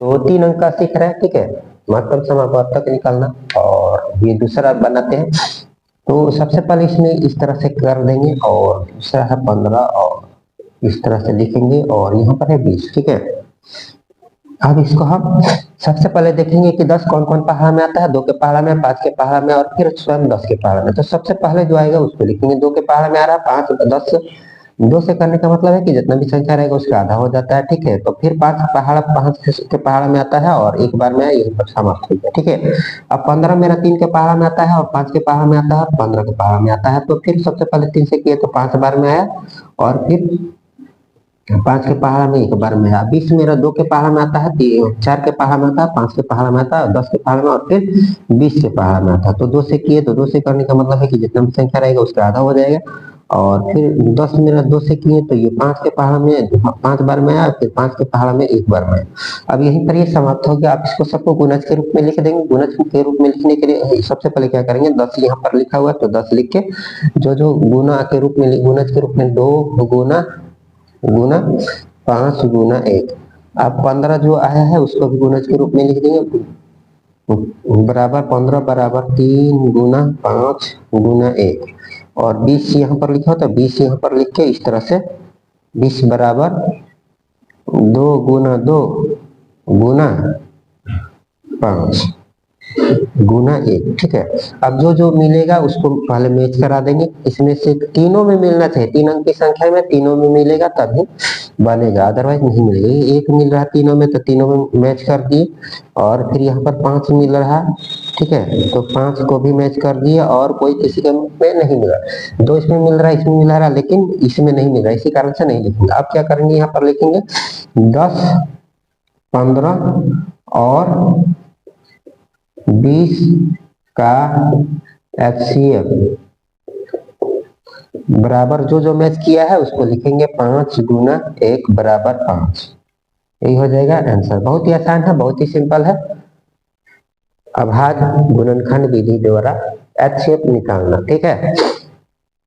तो 3 अंक का सीख रहे हैं, ठीक है। महत्तम समापवर्तक निकालना, और ये दूसरा बनाते हैं। तो सबसे पहले इसमें इस तरह से कर देंगे, और दूसरा है 15, और इस तरह से लिखेंगे, और यहाँ पर है 20, ठीक है। अब इसको हम सबसे पहले देखेंगे कि 10 कौन कौन पहाड़ा में आता है। 2 के पहाड़ा में, 5 के पहाड़ा में, और फिर स्वयं 10 के पहाड़ा में। तो सबसे पहले जो आएगा उसको लिखेंगे। 2 के पहाड़ा में आ रहा है 5, 10, 2 से करने का मतलब है कि जितना भी संख्या रहेगा उसका आधा हो जाता है, ठीक है। तो फिर 5 के पहाड़ा में आता है, और एक बार में यही पर समाप्त हो गया, ठीक है। अब 15 मेरा 3 के पहाड़ा में आता है, और 5 के पहाड़ा में आता है, 15 के पहाड़ा में आता है। तो फिर सबसे पहले 3 से किए तो 5 बार में आया, और फिर 5 के पहाड़ा में एक बार में आया। 20 मेरा 2 के पहाड़ा में आता है, 4 के पहाड़ा में आता है, 5 के पहाड़ा में आता है, 10 के पहाड़ा में, और फिर 20 के पहाड़ा में आता है। तो 2 से किए तो 2 से करने का मतलब है कि जितना भी संख्या रहेगा उसका आधा हो जाएगा। और फिर 10 मेरा 2 से किए तो ये 5 के पहाड़ा में 5 बार में आया, फिर 5 के पहाड़ा में एक बार में आया। अब यहीं पर ये समाप्त हो गया। आप इसको सबको गुणज के रूप में लिख देंगे। गुणज के रूप में लिखने के लिए सबसे पहले क्या करेंगे, 10 यहाँ पर लिखा हुआ है तो 10 लिख के, जो गुना के रूप में, गुणज के रूप में 2 गुना गुना 5 गुना 1। अब 15 जो आया है उसको भी गुणज के रूप में लिख देंगे, बराबर 15 बराबर 3 गुना 5 गुना 1। और 20 यहाँ पर लिखा हो तो 20 यहाँ पर लिख के इस तरह से 20 बराबर 2 गुना 2 गुना 5 गुना 1, ठीक है। अब जो जो मिलेगा उसको पहले मैच करा देंगे। इसमें से तीनों में मिलना चाहिए, 3 अंक की संख्या में तीनों में मिलेगा तभी बनेगा, अदरवाइज नहीं मिलेगा। ये 1 मिल रहा है तीनों में तो तीनों में मैच कर दिए, और फिर यहाँ पर 5 मिल रहा है, ठीक है, तो 5 को भी मैच कर दिए, और कोई किसी के में नहीं मिला। 2 इसमें मिल रहा है, इसमें मिल रहा है, लेकिन इसमें नहीं मिल रहा है, इसी कारण से नहीं लिखेंगे। अब क्या करेंगे, यहाँ पर लिखेंगे 10, 15 और 20 का एचसीएफ बराबर जो जो मैच किया है उसको लिखेंगे 5 गुना 1 बराबर 5। यही हो जाएगा आंसर। बहुत ही आसान है, बहुत ही सिंपल है। अभाज्य गुणनखंड विधि द्वारा एचसीएफ निकालना, ठीक है।